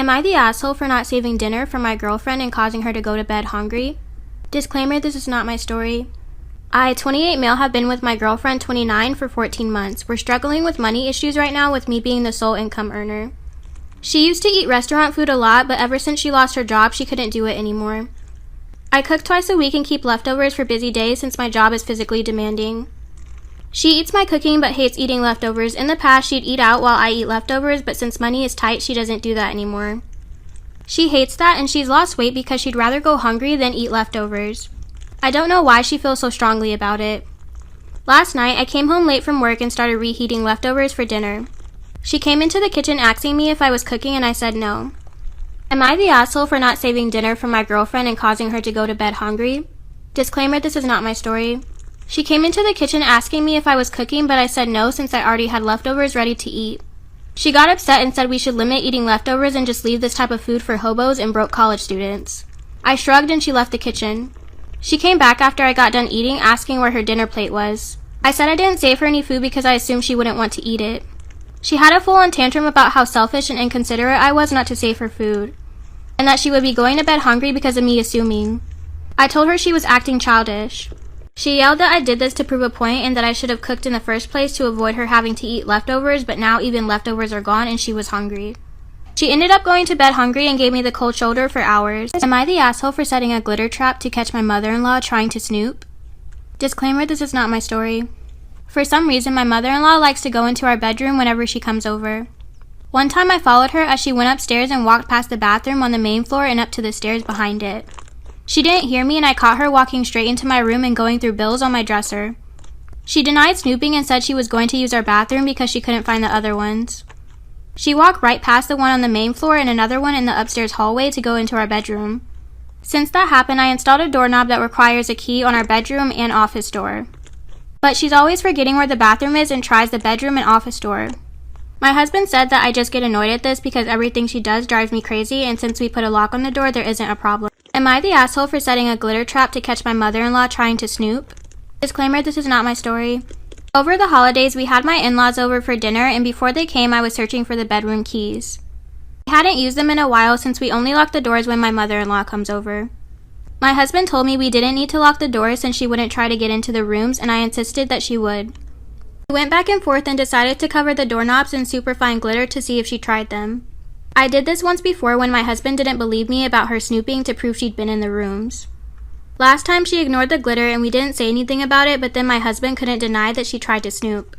Am I the asshole for not saving dinner for my girlfriend and causing her to go to bed hungry? Disclaimer, this is not my story. I, 28 male, have been with my girlfriend, 29, for 14 months. We're struggling with money issues right now with me being the sole income earner. She used to eat restaurant food a lot, but ever since she lost her job, she couldn't do it anymore. I cook twice a week and keep leftovers for busy days since my job is physically demanding. She eats my cooking but hates eating leftovers. In the past, she'd eat out while I eat leftovers, but since money is tight, she doesn't do that anymore. She hates that, and she's lost weight because she'd rather go hungry than eat leftovers. I don't know why she feels so strongly about it. Last night, I came home late from work and started reheating leftovers for dinner. She came into the kitchen asking me if I was cooking, and I said no. Am I the asshole for not saving dinner for my girlfriend and causing her to go to bed hungry? Disclaimer, this is not my story. She came into the kitchen asking me if I was cooking, but I said no since I already had leftovers ready to eat. She got upset and said we should limit eating leftovers and just leave this type of food for hobos and broke college students. I shrugged and she left the kitchen. She came back after I got done eating, asking where her dinner plate was. I said I didn't save her any food because I assumed she wouldn't want to eat it. She had a full-on tantrum about how selfish and inconsiderate I was not to save her food, and that she would be going to bed hungry because of me assuming. I told her she was acting childish. She yelled that I did this to prove a point and that I should have cooked in the first place to avoid her having to eat leftovers, but now even leftovers are gone and she was hungry. She ended up going to bed hungry and gave me the cold shoulder for hours. Am I the asshole for setting a glitter trap to catch my mother-in-law trying to snoop? Disclaimer, this is not my story. For some reason, my mother-in-law likes to go into our bedroom whenever she comes over. One time I followed her as she went upstairs and walked past the bathroom on the main floor and up to the stairs behind it. She didn't hear me and I caught her walking straight into my room and going through bills on my dresser. She denied snooping and said she was going to use our bathroom because she couldn't find the other ones. She walked right past the one on the main floor and another one in the upstairs hallway to go into our bedroom. Since that happened, I installed a doorknob that requires a key on our bedroom and office door. But she's always forgetting where the bathroom is and tries the bedroom and office door. My husband said that I just get annoyed at this because everything she does drives me crazy, and since we put a lock on the door, there isn't a problem. Am I the asshole for setting a glitter trap to catch my mother-in-law trying to snoop? Disclaimer, this is not my story. Over the holidays, we had my in-laws over for dinner, and before they came, I was searching for the bedroom keys. I hadn't used them in a while since we only lock the doors when my mother-in-law comes over. My husband told me we didn't need to lock the doors since she wouldn't try to get into the rooms, and I insisted that she would. We went back and forth and decided to cover the doorknobs in superfine glitter to see if she tried them. I did this once before when my husband didn't believe me about her snooping to prove she'd been in the rooms. Last time she ignored the glitter and we didn't say anything about it, but then my husband couldn't deny that she tried to snoop.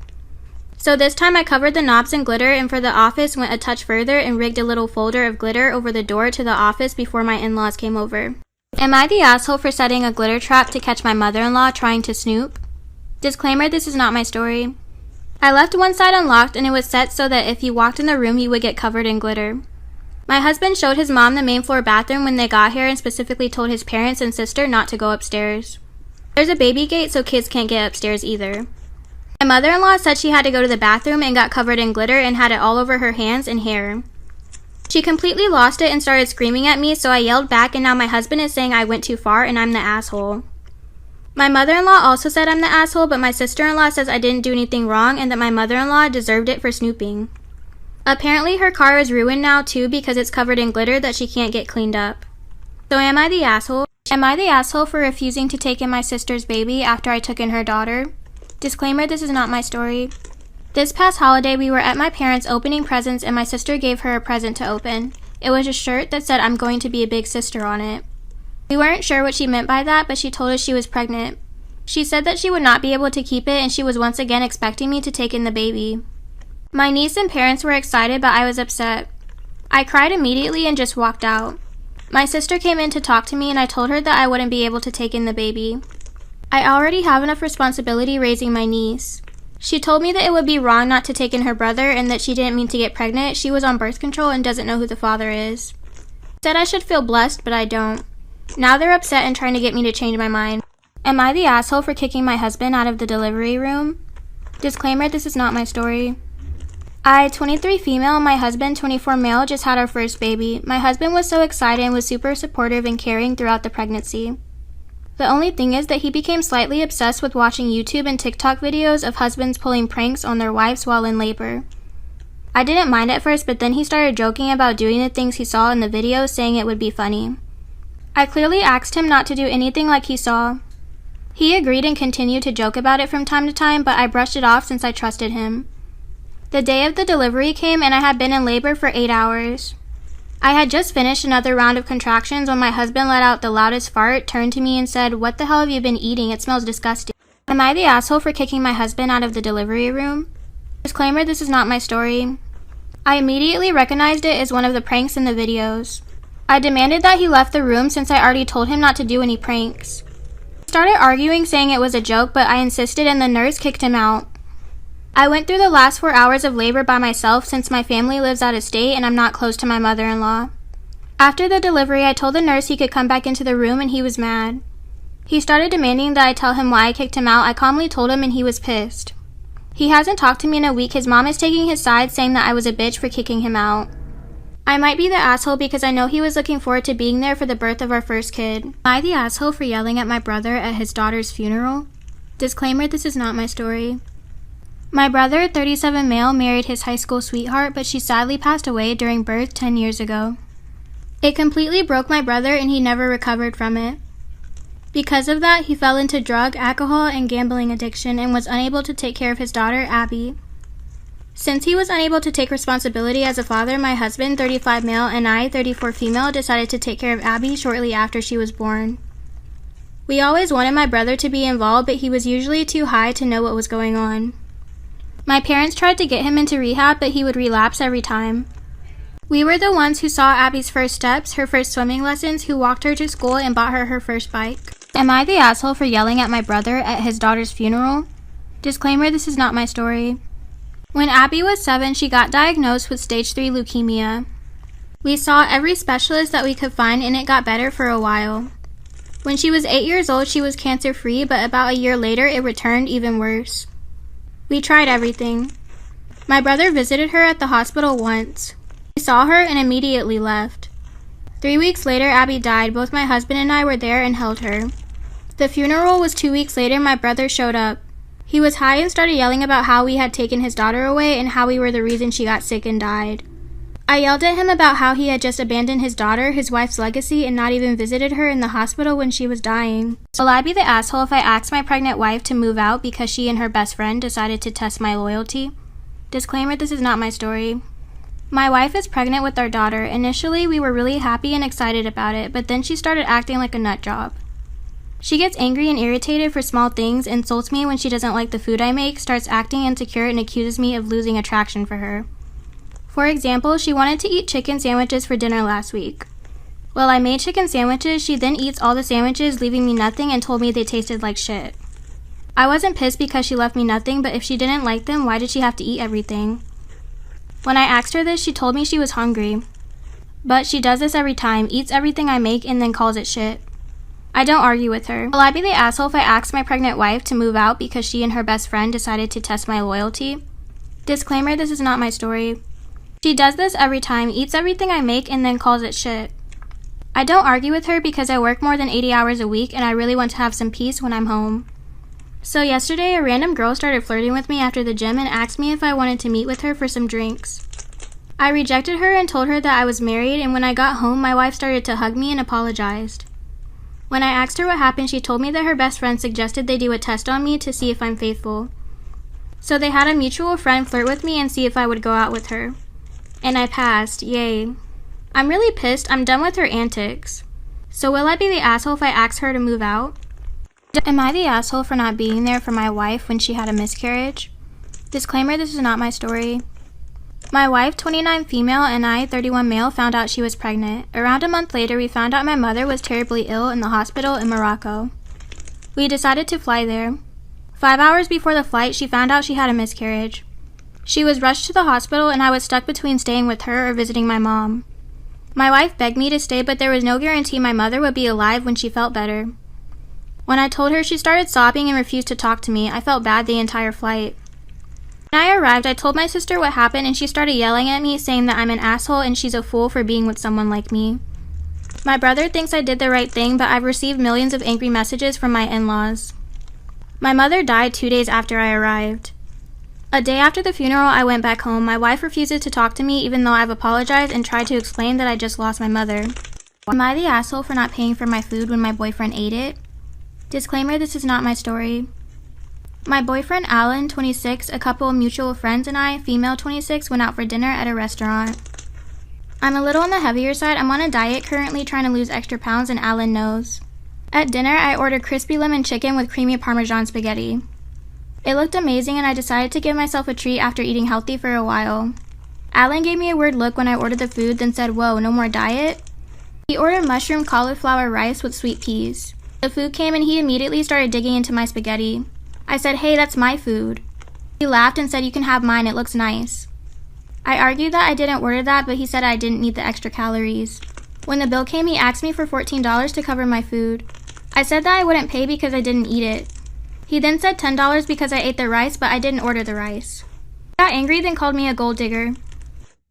So this time I covered the knobs in glitter and for the office went a touch further and rigged a little folder of glitter over the door to the office before my in-laws came over. Am I the asshole for setting a glitter trap to catch my mother-in-law trying to snoop? Disclaimer, this is not my story. I left one side unlocked and it was set so that if you walked in the room you would get covered in glitter. My husband showed his mom the main floor bathroom when they got here and specifically told his parents and sister not to go upstairs. There's a baby gate so kids can't get upstairs either. My mother-in-law said she had to go to the bathroom and got covered in glitter and had it all over her hands and hair. She completely lost it and started screaming at me, so I yelled back and now my husband is saying I went too far and I'm the asshole. My mother-in-law also said I'm the asshole, but my sister-in-law says I didn't do anything wrong and that my mother-in-law deserved it for snooping. Apparently her car is ruined now too because it's covered in glitter that she can't get cleaned up. So am I the asshole? Am I the asshole for refusing to take in my sister's baby after I took in her daughter? Disclaimer, this is not my story. This past holiday we were at my parents' opening presents and my sister gave her a present to open. It was a shirt that said I'm going to be a big sister on it. We weren't sure what she meant by that, but she told us she was pregnant. She said that she would not be able to keep it and she was once again expecting me to take in the baby. My niece and parents were excited, but I was upset. I cried immediately and just walked out. My sister came in to talk to me and I told her that I wouldn't be able to take in the baby. I already have enough responsibility raising my niece. She told me that it would be wrong not to take in her brother and that she didn't mean to get pregnant. She was on birth control and doesn't know who the father is. Said I should feel blessed, but I don't. Now they're upset and trying to get me to change my mind. Am I the asshole for kicking my husband out of the delivery room? Disclaimer, this is not my story. I, 23 female, and my husband, 24 male, just had our first baby. My husband was so excited and was super supportive and caring throughout the pregnancy. The only thing is that he became slightly obsessed with watching YouTube and TikTok videos of husbands pulling pranks on their wives while in labor. I didn't mind at first, but then he started joking about doing the things he saw in the video, saying it would be funny. I clearly asked him not to do anything like he saw. He agreed and continued to joke about it from time to time, but I brushed it off since I trusted him. The day of the delivery came and I had been in labor for 8 hours. I had just finished another round of contractions when my husband let out the loudest fart, turned to me and said, "What the hell have you been eating? It smells disgusting." Am I the asshole for kicking my husband out of the delivery room? Disclaimer, this is not my story. I immediately recognized it as one of the pranks in the videos. I demanded that he left the room since I already told him not to do any pranks. He started arguing, saying it was a joke, but I insisted and the nurse kicked him out. I went through the last 4 hours of labor by myself since my family lives out of state and I'm not close to my mother-in-law. After the delivery, I told the nurse he could come back into the room and he was mad. He started demanding that I tell him why I kicked him out. I calmly told him and he was pissed. He hasn't talked to me in a week. His mom is taking his side, saying that I was a bitch for kicking him out. I might be the asshole because I know he was looking forward to being there for the birth of our first kid. Am I the asshole for yelling at my brother at his daughter's funeral? Disclaimer, this is not my story. My brother, 37 male, married his high school sweetheart, but she sadly passed away during birth 10 years ago. It completely broke my brother and he never recovered from it. Because of that, he fell into drug, alcohol, and gambling addiction and was unable to take care of his daughter, Abby. Since he was unable to take responsibility as a father, my husband, 35 male, and I, 34 female, decided to take care of Abby shortly after she was born. We always wanted my brother to be involved, but he was usually too high to know what was going on. My parents tried to get him into rehab, but he would relapse every time. We were the ones who saw Abby's first steps, her first swimming lessons, who walked her to school and bought her her first bike. Am I the asshole for yelling at my brother at his daughter's funeral? Disclaimer, this is not my story. When Abby was 7, she got diagnosed with stage 3 leukemia. We saw every specialist that we could find and it got better for a while. When she was 8 years old, she was cancer-free, but about a year later, it returned even worse. We tried everything. My brother visited her at the hospital once. He saw her and immediately left. 3 weeks later, Abby died. Both my husband and I were there and held her. The funeral was 2 weeks later. My brother showed up. He was high and started yelling about how we had taken his daughter away and how we were the reason she got sick and died. I yelled at him about how he had just abandoned his daughter, his wife's legacy, and not even visited her in the hospital when she was dying. Will I be the asshole if I asked my pregnant wife to move out because she and her best friend decided to test my loyalty? Disclaimer, this is not my story. My wife is pregnant with our daughter. Initially, we were really happy and excited about it, but then she started acting like a nut job. She gets angry and irritated for small things, insults me when she doesn't like the food I make, starts acting insecure, and accuses me of losing attraction for her. For example, she wanted to eat chicken sandwiches for dinner last week. Well, I made chicken sandwiches. She then eats all the sandwiches, leaving me nothing, and told me they tasted like shit. I wasn't pissed because she left me nothing, but if she didn't like them, why did she have to eat everything? When I asked her this, she told me she was hungry. But she does this every time, eats everything I make, and then calls it shit. I don't argue with her. Will I be the asshole if I ask my pregnant wife to move out because she and her best friend decided to test my loyalty? Disclaimer, this is not my story. She does this every time, eats everything I make, and then calls it shit. I don't argue with her because I work more than 80 hours a week and I really want to have some peace when I'm home. So yesterday, a random girl started flirting with me after the gym and asked me if I wanted to meet with her for some drinks. I rejected her and told her that I was married, and when I got home, my wife started to hug me and apologized. When I asked her what happened, she told me that her best friend suggested they do a test on me to see if I'm faithful. So they had a mutual friend flirt with me and see if I would go out with her. And I passed, yay. I'm really pissed. I'm done with her antics. So will I be the asshole if I ask her to move out? Am I the asshole for not being there for my wife when she had a miscarriage? Disclaimer, this is not my story. My wife, 29 female, and I, 31 male, found out she was pregnant. Around a month later, we found out my mother was terribly ill in the hospital in Morocco. We decided to fly there. 5 hours before the flight, she found out she had a miscarriage. She was rushed to the hospital, and I was stuck between staying with her or visiting my mom. My wife begged me to stay, but there was no guarantee my mother would be alive when she felt better. When I told her, she started sobbing and refused to talk to me. I felt bad the entire flight. When I arrived, I told my sister what happened, and she started yelling at me, saying that I'm an asshole and she's a fool for being with someone like me. My brother thinks I did the right thing, but I've received millions of angry messages from my in-laws. My mother died 2 days after I arrived. A day after the funeral, I went back home. My wife refuses to talk to me even though I've apologized and tried to explain that I just lost my mother. Am I the asshole for not paying for my food when my boyfriend ate it? Disclaimer, this is not my story. My boyfriend Alan, 26, a couple of mutual friends and I, female 26, went out for dinner at a restaurant. I'm a little on the heavier side. I'm on a diet currently trying to lose extra pounds and Alan knows. At dinner, I ordered crispy lemon chicken with creamy Parmesan spaghetti. It looked amazing and I decided to give myself a treat after eating healthy for a while. Alan gave me a weird look when I ordered the food, then said, "Whoa, no more diet?" He ordered mushroom cauliflower rice with sweet peas. The food came and he immediately started digging into my spaghetti. I said, "Hey, that's my food." He laughed and said, "You can have mine, it looks nice." I argued that I didn't order that, but he said I didn't need the extra calories. When the bill came, he asked me for $14 to cover my food. I said that I wouldn't pay because I didn't eat it. He then said $10 because I ate the rice, but I didn't order the rice. He got angry, then called me a gold digger.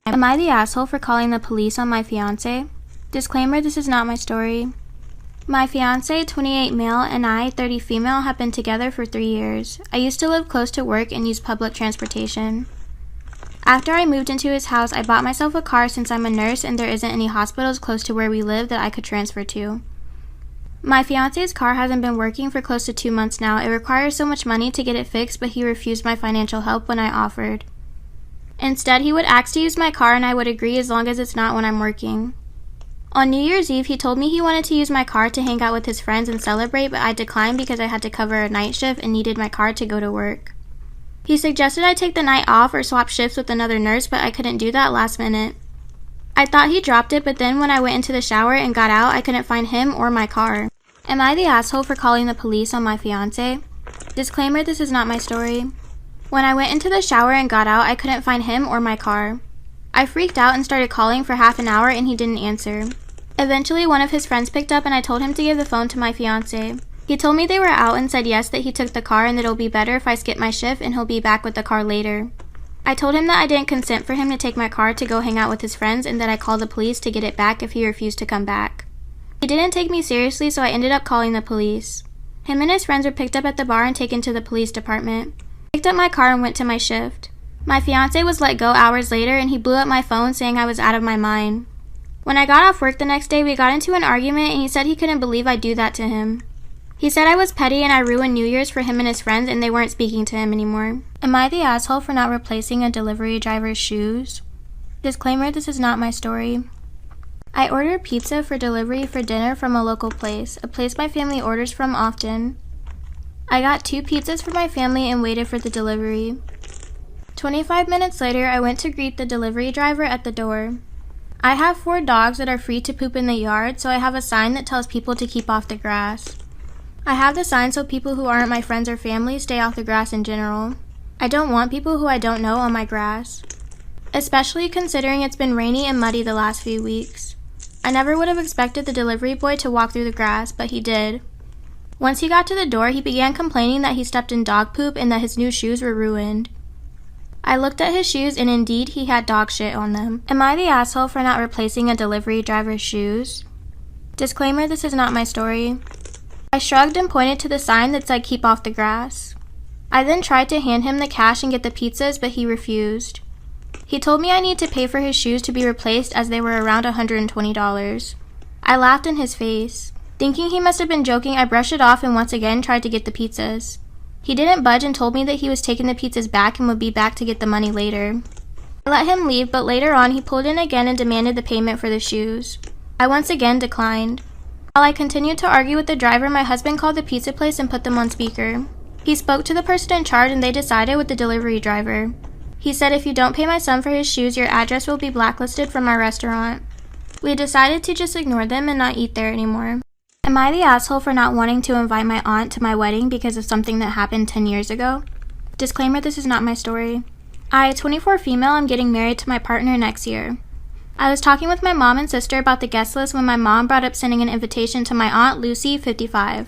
Am I the asshole for calling the police on my fiance? Disclaimer, this is not my story. My fiance, 28 male, and I, 30 female, have been together for 3 years. I used to live close to work and use public transportation. After I moved into his house, I bought myself a car since I'm a nurse and there isn't any hospitals close to where we live that I could transfer to. My fiance's car hasn't been working for close to 2 months now. It requires so much money to get it fixed, but he refused my financial help when I offered. Instead, he would ask to use my car and I would agree as long as it's not when I'm working. On New Year's Eve, he told me he wanted to use my car to hang out with his friends and celebrate, but I declined because I had to cover a night shift and needed my car to go to work. He suggested I take the night off or swap shifts with another nurse, but I couldn't do that last minute. I thought he dropped it, but then when I went into the shower and got out, I couldn't find him or my car. Am I the asshole for calling the police on my fiance? Disclaimer, this is not my story. When I went into the shower and got out, I couldn't find him or my car. I freaked out and started calling for half an hour and he didn't answer. Eventually, one of his friends picked up and I told him to give the phone to my fiance. He told me they were out and said yes, that he took the car and that it'll be better if I skip my shift and he'll be back with the car later. I told him that I didn't consent for him to take my car to go hang out with his friends and that I called the police to get it back if he refused to come back. He didn't take me seriously, so I ended up calling the police. Him and his friends were picked up at the bar and taken to the police department. I picked up my car and went to my shift. My fiance was let go hours later and he blew up my phone saying I was out of my mind. When I got off work the next day, we got into an argument and he said he couldn't believe I'd do that to him. He said I was petty and I ruined New Year's for him and his friends and they weren't speaking to him anymore. Am I the asshole for not replacing a delivery driver's shoes? Disclaimer, this is not my story. I ordered pizza for delivery for dinner from a local place, a place my family orders from often. I got 2 pizzas for my family and waited for the delivery. 25 minutes later, I went to greet the delivery driver at the door. I have 4 dogs that are free to poop in the yard, so I have a sign that tells people to keep off the grass. I have the sign so people who aren't my friends or family stay off the grass in general. I don't want people who I don't know on my grass, especially considering it's been rainy and muddy the last few weeks. I never would have expected the delivery boy to walk through the grass, but he did. Once he got to the door, he began complaining that he stepped in dog poop and that his new shoes were ruined. I looked at his shoes and indeed he had dog shit on them. Am I the asshole for not replacing a delivery driver's shoes? Disclaimer, this is not my story. I shrugged and pointed to the sign that said keep off the grass. I then tried to hand him the cash and get the pizzas, but he refused. He told me I need to pay for his shoes to be replaced as they were around $120. I laughed in his face. Thinking he must have been joking, I brushed it off and once again tried to get the pizzas. He didn't budge and told me that he was taking the pizzas back and would be back to get the money later. I let him leave, but later on he pulled in again and demanded the payment for the shoes. I once again declined. While I continued to argue with the driver, my husband called the pizza place and put them on speaker. He spoke to the person in charge and they decided with the delivery driver. He said if you don't pay my son for his shoes, your address will be blacklisted from our restaurant. We decided to just ignore them and not eat there anymore. Am I the asshole for not wanting to invite my aunt to my wedding because of something that happened 10 years ago? Disclaimer, this is not my story. I, 24 female, am getting married to my partner next year. I was talking with my mom and sister about the guest list when my mom brought up sending an invitation to my aunt Lucy, 55.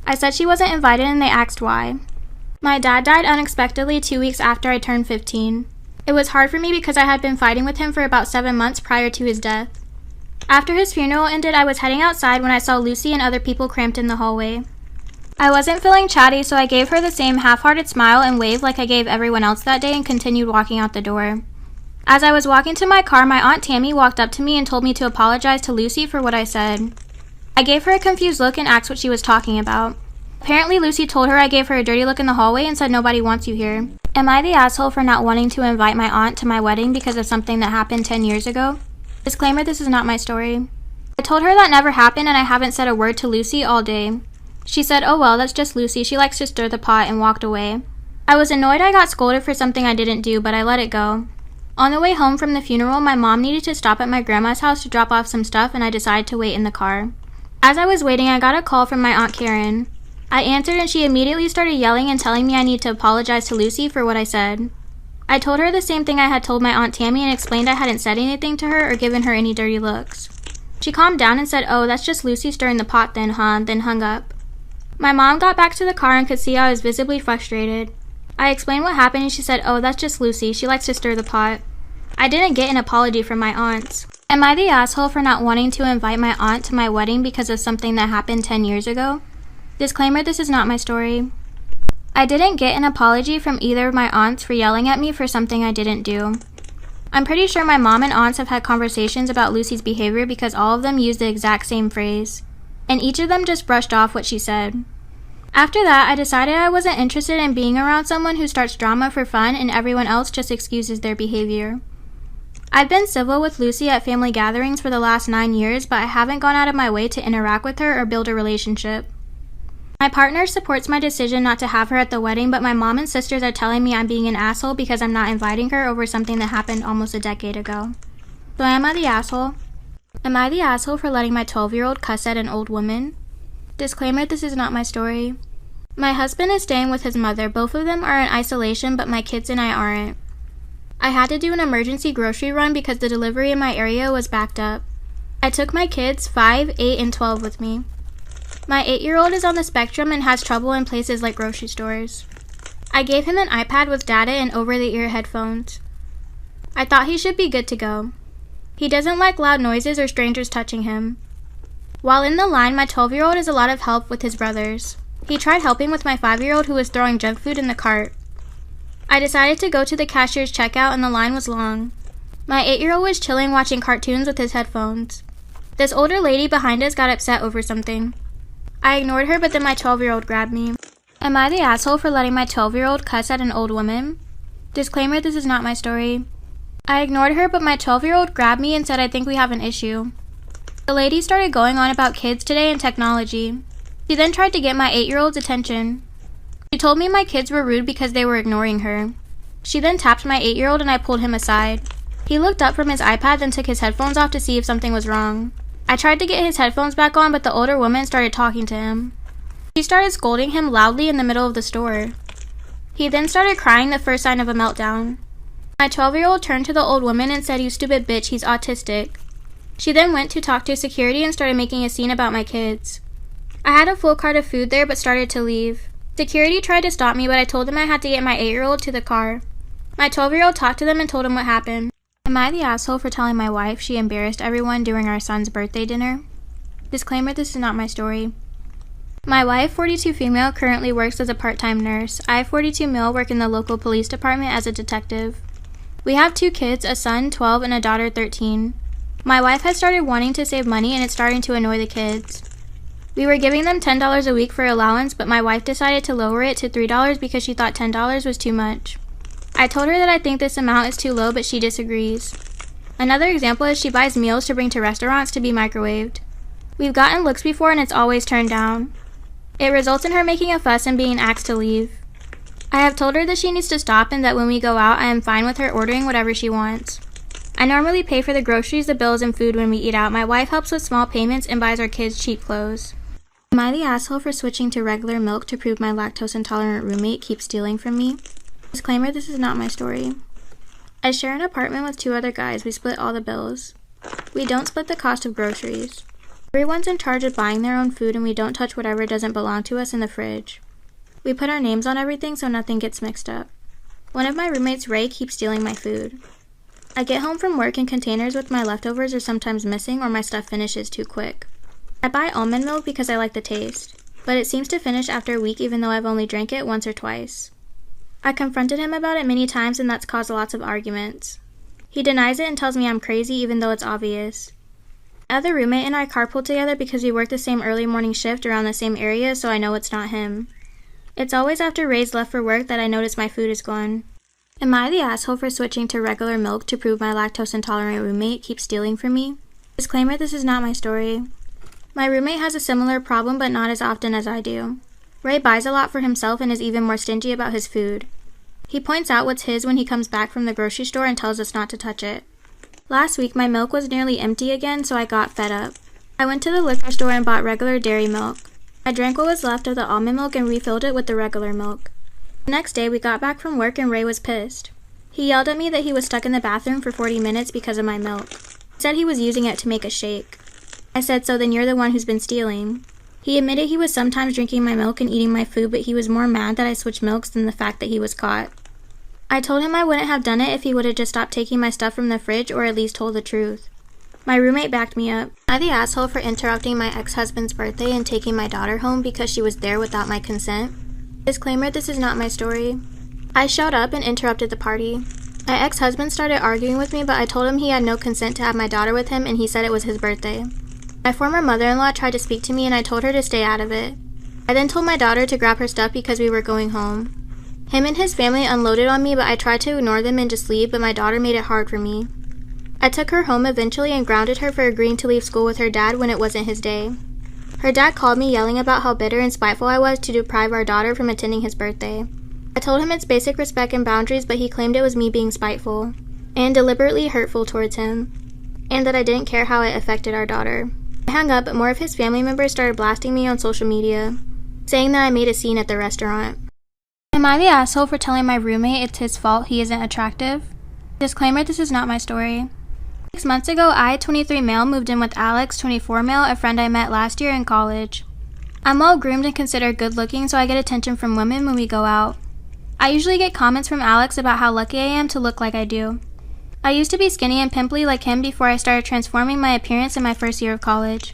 I said she wasn't invited and they asked why. My dad died unexpectedly 2 weeks after I turned 15. It was hard for me because I had been fighting with him for about 7 months prior to his death. After his funeral ended, I was heading outside when I saw Lucy and other people cramped in the hallway. I wasn't feeling chatty, so I gave her the same half-hearted smile and waved like I gave everyone else that day and continued walking out the door. As I was walking to my car, my Aunt Tammy walked up to me and told me to apologize to Lucy for what I said. I gave her a confused look and asked what she was talking about. Apparently, Lucy told her I gave her a dirty look in the hallway and said nobody wants you here. Am I the asshole for not wanting to invite my aunt to my wedding because of something that happened 10 years ago? Disclaimer, this is not my story. I told her that never happened and I haven't said a word to Lucy all day. She said, "Oh well, that's just Lucy, she likes to stir the pot," and walked away. I was annoyed I got scolded for something I didn't do, but I let it go. On the way home from the funeral, my mom needed to stop at my grandma's house to drop off some stuff and I decided to wait in the car. As I was waiting, I got a call from my Aunt Karen. I answered and she immediately started yelling and telling me I need to apologize to Lucy for what I said. I told her the same thing I had told my Aunt Tammy and explained I hadn't said anything to her or given her any dirty looks. She calmed down and said, "Oh, that's just Lucy stirring the pot then, huh?" then hung up. My mom got back to the car and could see I was visibly frustrated. I explained what happened and she said, "Oh, that's just Lucy, she likes to stir the pot." I didn't get an apology from my aunts. Am I the asshole for not wanting to invite my aunt to my wedding because of something that happened 10 years ago? Disclaimer, this is not my story. I didn't get an apology from either of my aunts for yelling at me for something I didn't do. I'm pretty sure my mom and aunts have had conversations about Lucy's behavior because all of them used the exact same phrase, and each of them just brushed off what she said. After that, I decided I wasn't interested in being around someone who starts drama for fun and everyone else just excuses their behavior. I've been civil with Lucy at family gatherings for the last 9 years, but I haven't gone out of my way to interact with her or build a relationship. My partner supports my decision not to have her at the wedding, but my mom and sisters are telling me I'm being an asshole because I'm not inviting her over something that happened almost a decade ago. So am I the asshole? Am I the asshole for letting my 12-year-old cuss at an old woman? Disclaimer, this is not my story. My husband is staying with his mother. Both of them are in isolation, but my kids and I aren't. I had to do an emergency grocery run because the delivery in my area was backed up. I took my kids, 5, 8, and 12 with me. My 8-year-old is on the spectrum and has trouble in places like grocery stores. I gave him an iPad with data and over-the-ear headphones. I thought he should be good to go. He doesn't like loud noises or strangers touching him. While in the line, my 12-year-old is a lot of help with his brothers. He tried helping with my 5-year-old who was throwing junk food in the cart. I decided to go to the cashier's checkout and the line was long. My 8-year-old was chilling watching cartoons with his headphones. This older lady behind us got upset over something. I ignored her, but then my 12-year-old grabbed me. Am I the asshole for letting my 12-year-old cuss at an old woman? Disclaimer, this is not my story. I ignored her, but my 12-year-old grabbed me and said I think we have an issue. The lady started going on about kids today and technology. She then tried to get my 8-year-old's attention. She told me my kids were rude because they were ignoring her. She then tapped my 8-year-old and I pulled him aside. He looked up from his iPad then took his headphones off to see if something was wrong. I tried to get his headphones back on, but the older woman started talking to him. She started scolding him loudly in the middle of the store. He then started crying, the first sign of a meltdown. My 12-year-old turned to the old woman and said, "You stupid bitch, he's autistic." She then went to talk to security and started making a scene about my kids. I had a full cart of food there but started to leave. Security tried to stop me, but I told them I had to get my 8-year-old to the car. My 12-year-old talked to them and told them what happened. Am I the asshole for telling my wife she embarrassed everyone during our son's birthday dinner? Disclaimer, this is not my story. My wife, 42 female, currently works as a part-time nurse. I, 42 male, work in the local police department as a detective. We have 2 kids, a son, 12, and a daughter, 13. My wife has started wanting to save money and it's starting to annoy the kids. We were giving them $10 a week for allowance, but my wife decided to lower it to $3 because she thought $10 was too much. I told her that I think this amount is too low, but she disagrees. Another example is she buys meals to bring to restaurants to be microwaved. We've gotten looks before and it's always turned down. It results in her making a fuss and being asked to leave. I have told her that she needs to stop and that when we go out, I am fine with her ordering whatever she wants. I normally pay for the groceries, the bills, and food when we eat out. My wife helps with small payments and buys our kids cheap clothes. Am I the asshole for switching to regular milk to prove my lactose-intolerant roommate keeps stealing from me? Disclaimer, this is not my story. I share an apartment with 2 other guys. We split all the bills. We don't split the cost of groceries. Everyone's in charge of buying their own food and we don't touch whatever doesn't belong to us in the fridge. We put our names on everything so nothing gets mixed up. One of my roommates, Ray, keeps stealing my food. I get home from work and containers with my leftovers are sometimes missing or my stuff finishes too quick. I buy almond milk because I like the taste. but it seems to finish after a week even though I've only drank it once or twice. I confronted him about it many times and that's caused lots of arguments. He denies it and tells me I'm crazy even though it's obvious. My other roommate and I carpool together because we work the same early morning shift around the same area, so I know it's not him. It's always after Ray's left for work that I notice my food is gone. Am I the asshole for switching to regular milk to prove my lactose intolerant roommate keeps stealing from me? Disclaimer, this is not my story. My roommate has a similar problem but not as often as I do. Ray buys a lot for himself and is even more stingy about his food. He points out what's his when he comes back from the grocery store and tells us not to touch it. Last week, my milk was nearly empty again, so I got fed up. I went to the liquor store and bought regular dairy milk. I drank what was left of the almond milk and refilled it with the regular milk. The next day, we got back from work and Ray was pissed. He yelled at me that he was stuck in the bathroom for 40 minutes because of my milk. He said he was using it to make a shake. I said, so then you're the one who's been stealing. He admitted he was sometimes drinking my milk and eating my food, but he was more mad that I switched milks than the fact that he was caught. I told him I wouldn't have done it if he would have just stopped taking my stuff from the fridge or at least told the truth. My roommate backed me up. Am I the asshole for interrupting my ex-husband's birthday and taking my daughter home because she was there without my consent? Disclaimer, this is not my story. I showed up and interrupted the party. My ex-husband started arguing with me, but I told him he had no consent to have my daughter with him and he said it was his birthday. My former mother-in-law tried to speak to me and I told her to stay out of it. I then told my daughter to grab her stuff because we were going home. Him and his family unloaded on me, but I tried to ignore them and just leave, but my daughter made it hard for me. I took her home eventually and grounded her for agreeing to leave school with her dad when it wasn't his day. Her dad called me yelling about how bitter and spiteful I was to deprive our daughter from attending his birthday. I told him it's basic respect and boundaries, but he claimed it was me being spiteful and deliberately hurtful towards him, and that I didn't care how it affected our daughter. I hung up, but more of his family members started blasting me on social media, saying that I made a scene at the restaurant. Am I the asshole for telling my roommate it's his fault he isn't attractive? Disclaimer, this is not my story. 6 months ago, I, 23 male, moved in with Alex, 24 male, a friend I met last year in college. I'm well groomed and considered good looking, so I get attention from women when we go out. I usually get comments from Alex about how lucky I am to look like I do. I used to be skinny and pimply like him before I started transforming my appearance in my first year of college.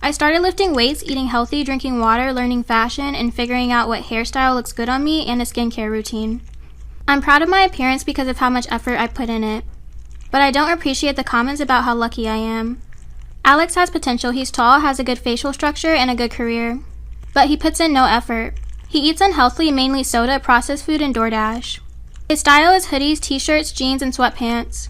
I started lifting weights, eating healthy, drinking water, learning fashion, and figuring out what hairstyle looks good on me and a skincare routine. I'm proud of my appearance because of how much effort I put in it. But I don't appreciate the comments about how lucky I am. Alex has potential. He's tall, has a good facial structure, and a good career. But he puts in no effort. He eats unhealthily, mainly soda, processed food, and DoorDash. His style is hoodies, t-shirts, jeans, and sweatpants.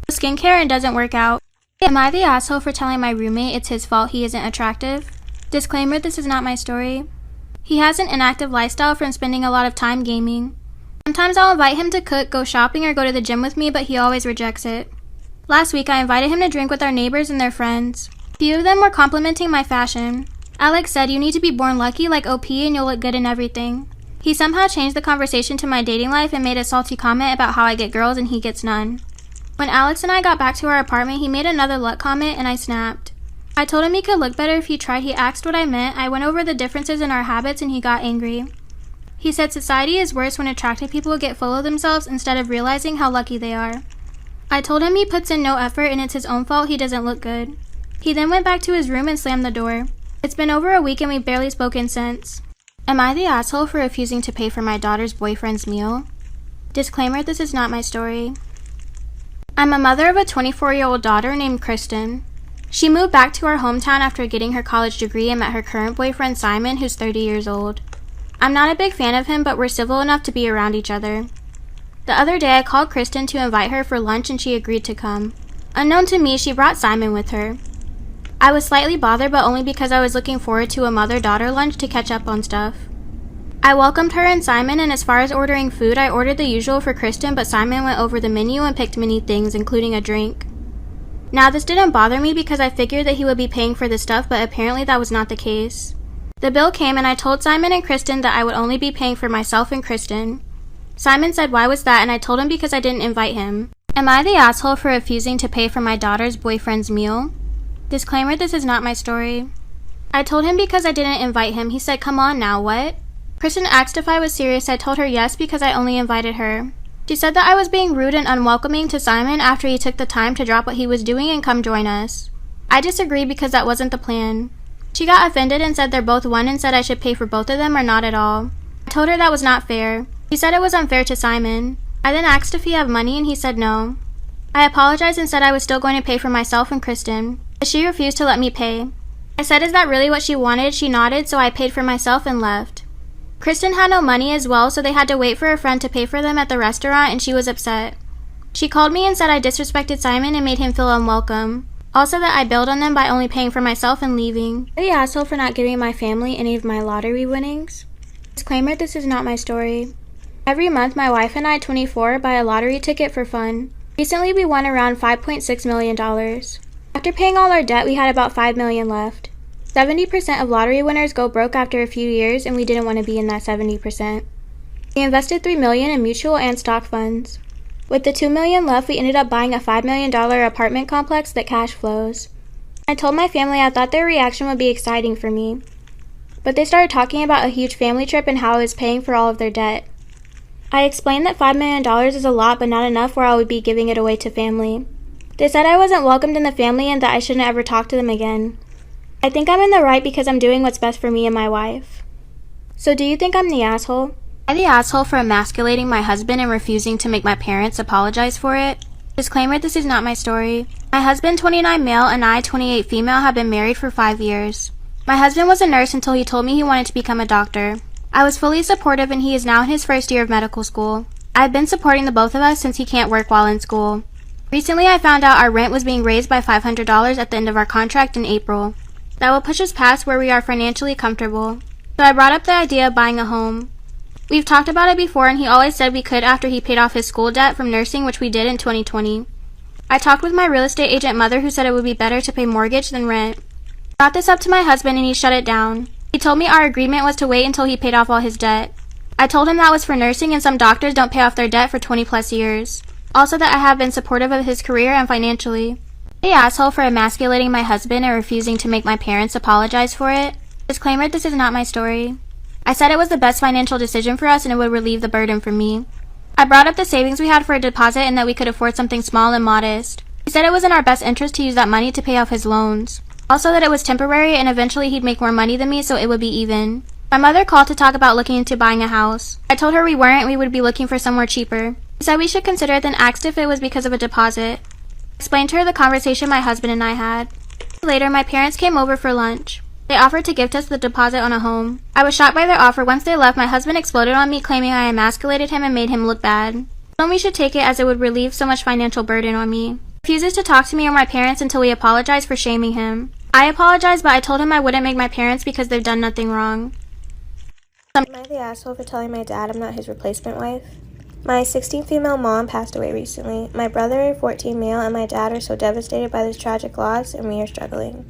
No skincare and doesn't work out. Am I the asshole for telling my roommate it's his fault he isn't attractive? Disclaimer, this is not my story. He has an inactive lifestyle from spending a lot of time gaming. Sometimes I'll invite him to cook, go shopping, or go to the gym with me, but he always rejects it. Last week, I invited him to drink with our neighbors and their friends. A few of them were complimenting my fashion. Alex said, "You need to be born lucky like OP and you'll look good in everything." He somehow changed the conversation to my dating life and made a salty comment about how I get girls and he gets none. When Alex and I got back to our apartment, he made another luck comment and I snapped. I told him he could look better if he tried. He asked what I meant. I went over the differences in our habits and he got angry. He said society is worse when attractive people get full of themselves instead of realizing how lucky they are. I told him he puts in no effort and it's his own fault he doesn't look good. He then went back to his room and slammed the door. It's been over a week and we've barely spoken since. Am I the asshole for refusing to pay for my daughter's boyfriend's meal? Disclaimer, this is not my story. I'm a mother of a 24-year-old daughter named Kristen. She moved back to our hometown after getting her college degree and met her current boyfriend Simon, who's 30 years old. I'm not a big fan of him, but we're civil enough to be around each other. The other day I called Kristen to invite her for lunch and she agreed to come. Unknown to me, she brought Simon with her. I was slightly bothered, but only because I was looking forward to a mother-daughter lunch to catch up on stuff. I welcomed her and Simon, and as far as ordering food, I ordered the usual for Kristen, but Simon went over the menu and picked many things, including a drink. Now, this didn't bother me because I figured that he would be paying for the stuff, but apparently that was not the case. The bill came and I told Simon and Kristen that I would only be paying for myself and Kristen. Simon said why was that, and I told him because I didn't invite him. Am I the asshole for refusing to pay for my daughter's boyfriend's meal? Disclaimer, this is not my story. I told him because I didn't invite him. He said, "Come on now, what?" Kristen asked if I was serious. I told her yes because I only invited her. She said that I was being rude and unwelcoming to Simon after he took the time to drop what he was doing and come join us. I disagreed because that wasn't the plan. She got offended and said they're both one and said I should pay for both of them or not at all. I told her that was not fair. She said it was unfair to Simon. I then asked if he had money and he said no. I apologized and said I was still going to pay for myself and Kristen, but she refused to let me pay. I said, is that really what she wanted? She nodded, so I paid for myself and left. Kristen had no money as well, so they had to wait for a friend to pay for them at the restaurant, and she was upset. She called me and said I disrespected Simon and made him feel unwelcome. Also that I bailed on them by only paying for myself and leaving. The asshole for not giving my family any of my lottery winnings. Disclaimer, this is not my story. Every month, my wife and I, 24, buy a lottery ticket for fun. Recently, we won around $5.6 million. After paying all our debt, we had about $5 million left. 70% of lottery winners go broke after a few years, and we didn't want to be in that 70%. We invested $3 million in mutual and stock funds. With the $2 million left, we ended up buying a $5 million apartment complex that cash flows. I told my family I thought their reaction would be exciting for me, but they started talking about a huge family trip and how I was paying for all of their debt. I explained that $5 million is a lot, but not enough where I would be giving it away to family. They said I wasn't welcomed in the family and that I shouldn't ever talk to them again. I think I'm in the right because I'm doing what's best for me and my wife. So do you think I'm the asshole? Am I the asshole for emasculating my husband and refusing to make my parents apologize for it? Disclaimer, this is not my story. My husband, 29 male, and I, 28 female, have been married for 5 years. My husband was a nurse until he told me he wanted to become a doctor. I was fully supportive and he is now in his first year of medical school. I've been supporting the both of us since he can't work while in school. Recently I found out our rent was being raised by $500 at the end of our contract in April. That will push us past where we are financially comfortable. So I brought up the idea of buying a home. We've talked about it before and he always said we could after he paid off his school debt from nursing, which we did in 2020. I talked with my real estate agent mother who said it would be better to pay mortgage than rent. I brought this up to my husband and he shut it down. He told me our agreement was to wait until he paid off all his debt. I told him that was for nursing and some doctors don't pay off their debt for 20 plus years. Also that I have been supportive of his career and financially. The asshole for emasculating my husband and refusing to make my parents apologize for it. Disclaimer, this is not my story. I said it was the best financial decision for us and it would relieve the burden from me. I brought up the savings we had for a deposit and that we could afford something small and modest. He said it was in our best interest to use that money to pay off his loans. Also that it was temporary and eventually he'd make more money than me so it would be even. My mother called to talk about looking into buying a house. I told her we weren't and we would be looking for somewhere cheaper. She said we should consider it, then asked if it was because of a deposit. I explained to her the conversation my husband and I had. Later, my parents came over for lunch. They offered to gift us the deposit on a home. I was shocked by their offer. Once they left, my husband exploded on me, claiming I emasculated him and made him look bad. I told him we should take it as it would relieve so much financial burden on me. He refuses to talk to me or my parents until we apologize for shaming him. I apologized, but I told him I wouldn't make my parents because they've done nothing wrong. Am I the asshole for telling my dad I'm not his replacement wife? My 16 female mom passed away recently. My brother, 14 male, and my dad are so devastated by this tragic loss, and we are struggling.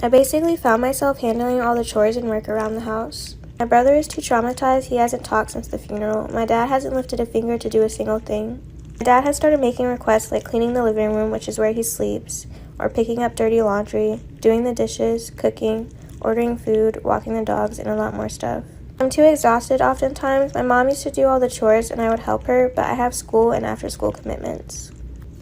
I basically found myself handling all the chores and work around the house. My brother is too traumatized. He hasn't talked since the funeral. My dad hasn't lifted a finger to do a single thing. My dad has started making requests like cleaning the living room, which is where he sleeps, or picking up dirty laundry, doing the dishes, cooking, ordering food, walking the dogs, and a lot more stuff. I'm too exhausted oftentimes. My mom used to do all the chores and I would help her, but I have school and after-school commitments.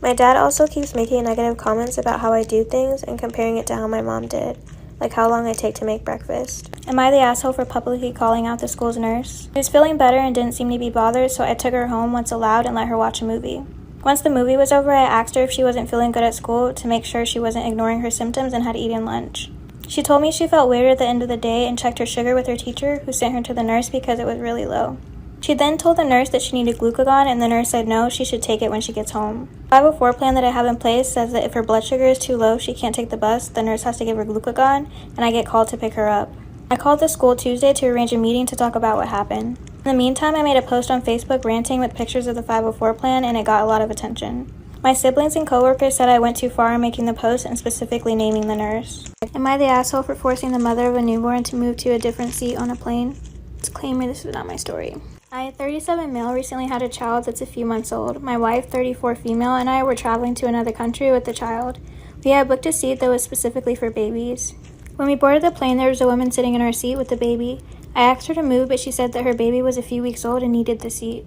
My dad also keeps making negative comments about how I do things and comparing it to how my mom did, like how long I take to make breakfast. Am I the asshole for publicly calling out the school's nurse? She was feeling better and didn't seem to be bothered, so I took her home once allowed and let her watch a movie. Once the movie was over, I asked her if she wasn't feeling good at school to make sure she wasn't ignoring her symptoms and had eaten lunch. She told me she felt weird at the end of the day and checked her sugar with her teacher, who sent her to the nurse because it was really low. She then told the nurse that she needed glucagon, and the nurse said no, she should take it when she gets home. The 504 plan that I have in place says that if her blood sugar is too low, she can't take the bus, the nurse has to give her glucagon, and I get called to pick her up. I called the school Tuesday to arrange a meeting to talk about what happened. In the meantime, I made a post on Facebook ranting with pictures of the 504 plan, and it got a lot of attention. My siblings and coworkers said I went too far in making the post and specifically naming the nurse. Am I the asshole for forcing the mother of a newborn to move to a different seat on a plane? Disclaimer, this is not my story. I, 37 male, recently had a child that's a few months old. My wife, 34 female, and I were traveling to another country with the child. We had booked a seat that was specifically for babies. When we boarded the plane, there was a woman sitting in our seat with the baby. I asked her to move, but she said that her baby was a few weeks old and needed the seat.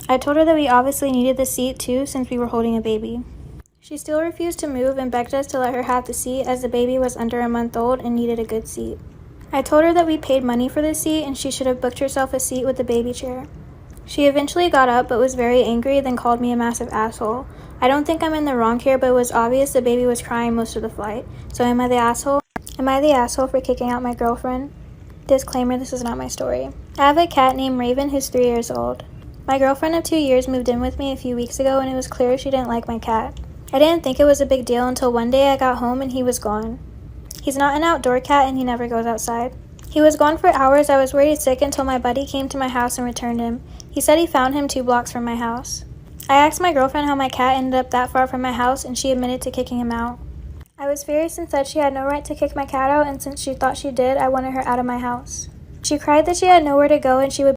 I told her that we obviously needed the seat too since we were holding a baby. She still refused to move and begged us to let her have the seat as the baby was under a month old and needed a good seat. I told her that we paid money for the seat and she should have booked herself a seat with the baby chair. She eventually got up but was very angry, then called me a massive asshole. I don't think I'm in the wrong here, but it was obvious the baby was crying most of the flight. So am I the asshole? Am I the asshole for kicking out my girlfriend? Disclaimer, this is not my story. I have a cat named Raven who's 3 years old. My girlfriend of 2 years moved in with me a few weeks ago and it was clear she didn't like my cat. I didn't think it was a big deal until one day I got home and he was gone. He's not an outdoor cat and he never goes outside. He was gone for hours. I was worried sick until my buddy came to my house and returned him. He said he found him 2 blocks from my house. I asked my girlfriend how my cat ended up that far from my house and she admitted to kicking him out. I was furious and said she had no right to kick my cat out, and since she thought she did, I wanted her out of my house. She cried that she had nowhere to go and she would